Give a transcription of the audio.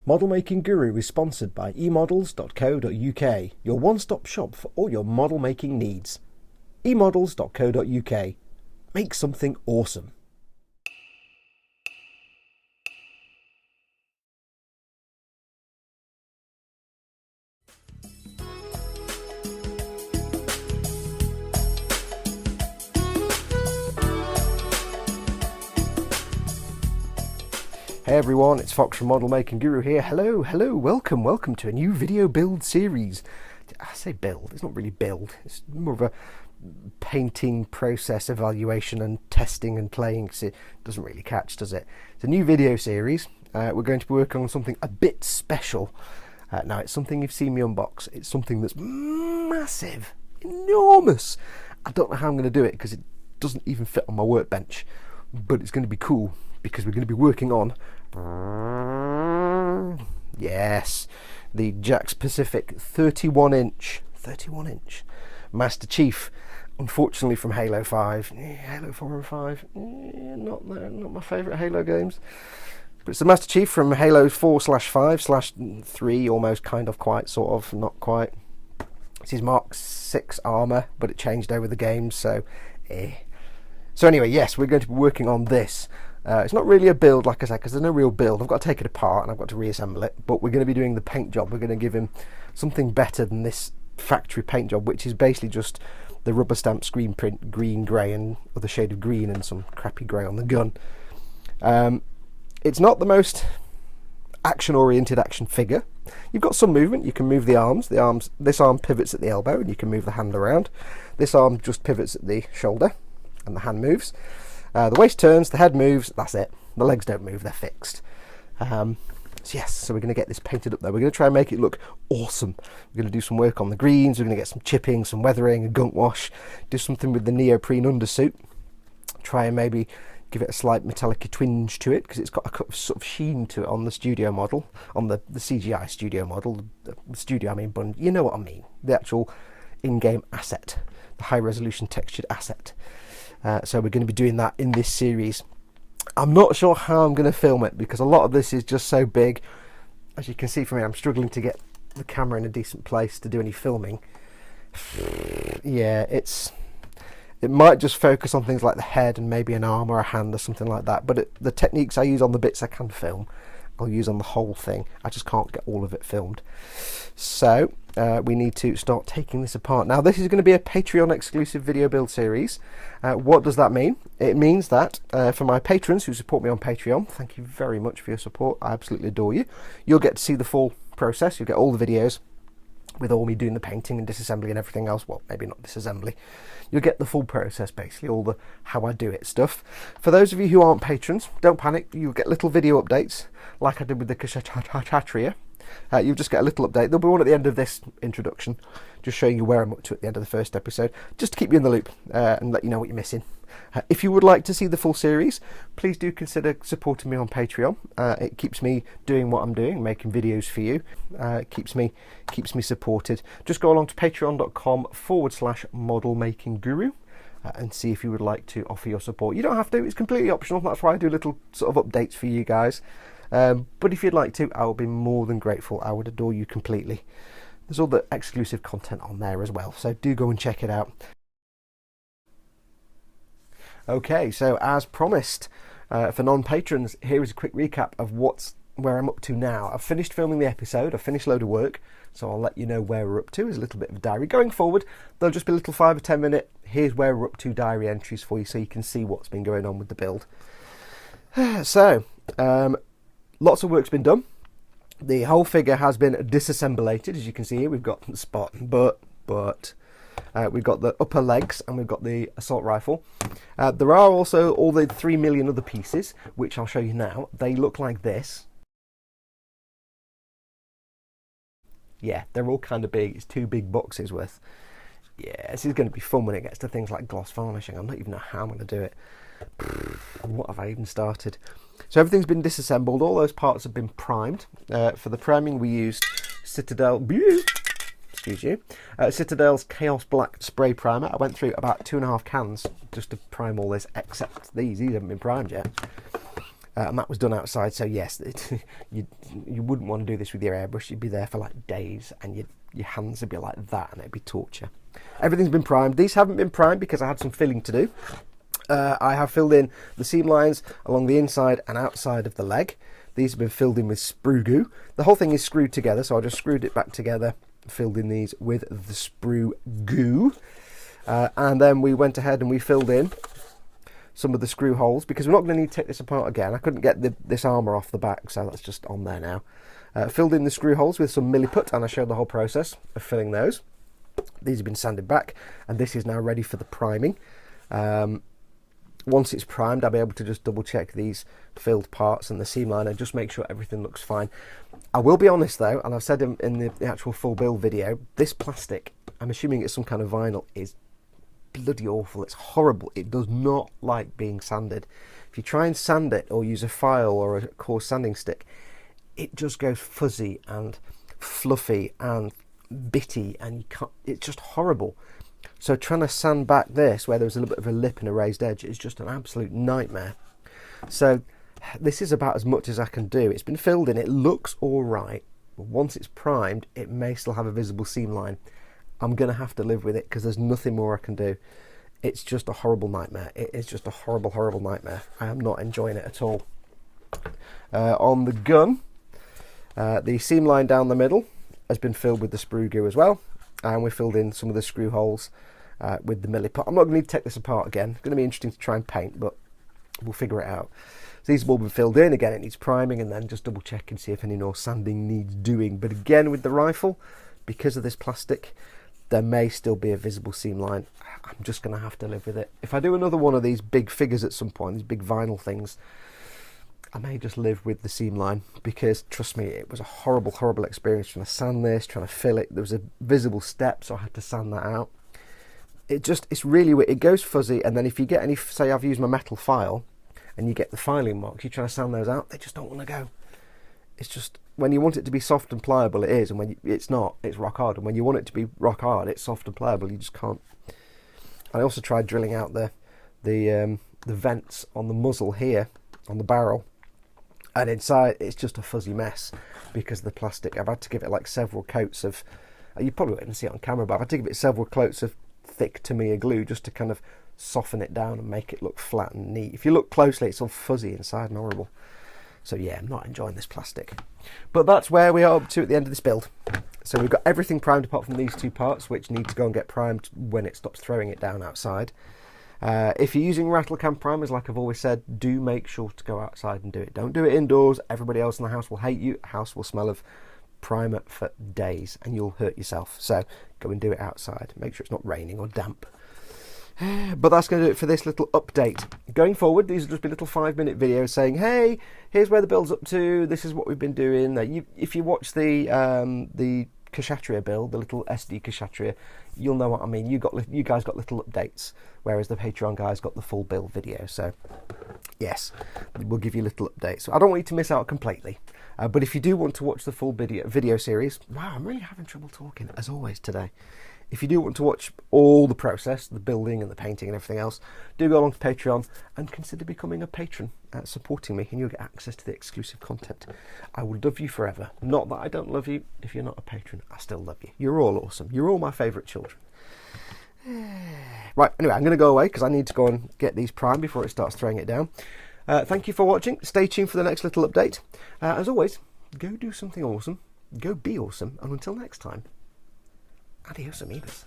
Model Making Guru is sponsored by emodels.co.uk, your one-stop shop for all your model making needs. emodels.co.uk. Make something awesome. Hey everyone, it's Fox from Model Making Guru here. Hello, welcome to a new video build series. I say build, it's not really build, it's more of a painting process evaluation and testing and playing. It doesn't really catch, does it? It's a new video series. We're going to be working on something a bit special. Now it's something you've seen me unbox. It's something that's massive, enormous. I don't know how I'm going to do it because it doesn't even fit on my workbench, but it's going to be cool because we're going to be working on, yes, the Jakks Pacific 31 inch Master Chief. Unfortunately from Halo 5, Halo 4 and 5, not my favourite Halo games. But it's the Master Chief from Halo 4/5/3, almost, kind of, quite, sort of, not quite. It's his Mark 6 armour, but it changed over the games, so So anyway, yes, we're going to be working on this. It's not really a build, like I said, because there's no real build. I've got to take it apart and I've got to reassemble it, but we're going to be doing the paint job. We're going to give him something better than this factory paint job, which is basically just the rubber stamp screen print green, grey and other shade of green and some crappy grey on the gun. It's not the most action-oriented action figure. You've got some movement. You can move the arms. This arm pivots at the elbow and you can move the hand around. This arm just pivots at the shoulder and the hand moves. The waist turns, the head moves, that's it. The legs don't move, they're fixed. So we're going to get this painted up there. We're going to try and make it look awesome. We're going to do some work on the greens, we're going to get some chipping, some weathering, a gunk wash, do something with the neoprene undersuit. Try and maybe give it a slight metallic twinge to it, because it's got a sort of sheen to it on the studio model, on the CGI studio model. The studio, I mean, but you know what I mean. The actual in-game asset, the high-resolution textured asset. So we're going to be doing that in this series. I'm not sure how I'm going to film it because a lot of this is just so big. As you can see from me, I'm struggling to get the camera in a decent place to do any filming. Yeah, it might just focus on things like the head and maybe an arm or a hand or something like that. But the techniques I use on the bits I can film, I'll use on the whole thing. I just can't get all of it filmed. So we need to start taking this apart. Now this is going to be a Patreon exclusive video build series. What does that mean? It means that for my patrons who support me on Patreon, thank you very much for your support. I absolutely adore you. You'll get to see the full process. You'll get all the videos with all me doing the painting and disassembly and everything else. Well, maybe not disassembly. You'll get the full process, basically, all the how I do it stuff. For those of you who aren't patrons, don't panic. You'll get little video updates, like I did with the Kshatriya. You'll just get a little update. There'll be one at the end of this introduction, just showing you where I'm up to at the end of the first episode, just to keep you in the loop and let you know what you're missing. If you would like to see the full series, please do consider supporting me on Patreon. It keeps me doing what I'm doing, making videos for you. It keeps me supported. Just go along to patreon.com/modelmakingGuru and see if you would like to offer your support. You don't have to, it's completely optional. That's why I do little sort of updates for you guys. But if you'd like to, I will be more than grateful. I would adore you completely. There's all the exclusive content on there as well, so do go and check it out. Okay, so as promised, for non-patrons, here is a quick recap of where I'm up to now. I've finished filming the episode, I've finished a load of work, so I'll let you know where we're up to as a little bit of a diary. Going forward, there'll just be little 5 or 10 minute, here's where we're up to diary entries for you so you can see what's been going on with the build. So, lots of work's been done. The whole figure has been disassemblated, as you can see here. We've got the spot, but we've got the upper legs and we've got the assault rifle. There are also all the 3 million other pieces, which I'll show you now. They look like this. Yeah, they're all kind of big. It's 2 big boxes worth. Yeah, this is going to be fun when it gets to things like gloss varnishing. I don't even know how I'm going to do it. What have I even started? So everything's been disassembled. All those parts have been primed. For the priming we used Citadel's Chaos Black spray primer. I went through about 2.5 cans just to prime all this, except these haven't been primed yet. and that was done outside. So yes, you wouldn't want to do this with your airbrush. You'd be there for like days, and your hands would be like that, and it'd be torture. Everything's been primed. These haven't been primed because I had some filling to do. I have filled in the seam lines along the inside and outside of the leg. These have been filled in with sprue goo. The whole thing is screwed together, so I just screwed it back together, filled in these with the sprue goo. And then we went ahead and we filled in some of the screw holes, because we're not going to need to take this apart again. I couldn't get this armour off the back, so that's just on there now. Filled in the screw holes with some milliput, and I showed the whole process of filling those. These have been sanded back, and this is now ready for the priming. Once it's primed, I'll be able to just double check these filled parts and the seam line and just make sure everything looks fine. I will be honest though, and I've said in the actual full build video, this plastic, I'm assuming it's some kind of vinyl, is bloody awful. It's horrible. It does not like being sanded. If you try and sand it or use a file or a coarse sanding stick, it just goes fuzzy and fluffy and bitty, and you can't, it's just horrible. So trying to sand back this where there's a little bit of a lip and a raised edge is just an absolute nightmare. So this is about as much as I can do. It's been filled in, it looks all right, but once it's primed, it may still have a visible seam line. I'm going to have to live with it because there's nothing more I can do. It's just a horrible nightmare. It is just a horrible, horrible nightmare. I am not enjoying it at all. On the gun, the seam line down the middle has been filled with the sprue goo as well, and we filled in some of the screw holes with the milliput. I'm not going to need to take this apart again. It's going to be interesting to try and paint, but we'll figure it out. So these have all been filled in. Again, it needs priming, and then just double check and see if any more sanding needs doing. But again, with the rifle, because of this plastic, there may still be a visible seam line. I'm just going to have to live with it. If I do another one of these big figures at some point, these big vinyl things, I may just live with the seam line, because trust me, it was a horrible, horrible experience trying to sand this, trying to fill it. There was a visible step, so I had to sand that out. It's really weird. It goes fuzzy, and then if you get any, say I've used my metal file, and you get the filing marks, you try to sand those out, they just don't want to go. It's just, when you want it to be soft and pliable, it is, and when it's not, it's rock hard. And when you want it to be rock hard, it's soft and pliable. You just can't. I also tried drilling out the vents on the muzzle here, on the barrel, and inside it's just a fuzzy mess because of the plastic. I've had to give it like several coats of, you probably won't see it on camera, but I've had to give it several coats of thick Tamiya glue just to kind of soften it down and make it look flat and neat. If you look closely, it's all fuzzy inside and horrible. So yeah, I'm not enjoying this plastic. But that's where we are up to at the end of this build. So we've got everything primed apart from these two parts, which need to go and get primed when it stops throwing it down outside. If you're using rattle can primers, like I've always said, do make sure to go outside and do it. Don't do it indoors. Everybody else in the house will hate you. The house will smell of primer for days and you'll hurt yourself. So go and do it outside. Make sure it's not raining or damp. But that's going to do it for this little update. Going forward, these will just be little 5-minute videos saying, hey, here's where the build's up to, this is what we've been doing. If you watch the Kshatriya build, the little SD Kshatriya, you'll know what I mean. You guys got little updates, whereas the Patreon guys got the full build video. So yes, we'll give you little updates. So I don't want you to miss out completely. But if you do want to watch the full video series, wow, I'm really having trouble talking as always today. If you do want to watch all the process, the building and the painting and everything else, do go along to Patreon and consider becoming a patron, supporting me, and you'll get access to the exclusive content. I will love you forever. Not that I don't love you. If you're not a patron, I still love you. You're all awesome. You're all my favourite children. Right, anyway, I'm going to go away because I need to go and get these primed before it starts throwing it down. Thank you for watching. Stay tuned for the next little update. As always, go do something awesome. Go be awesome. And until next time, adios amigos.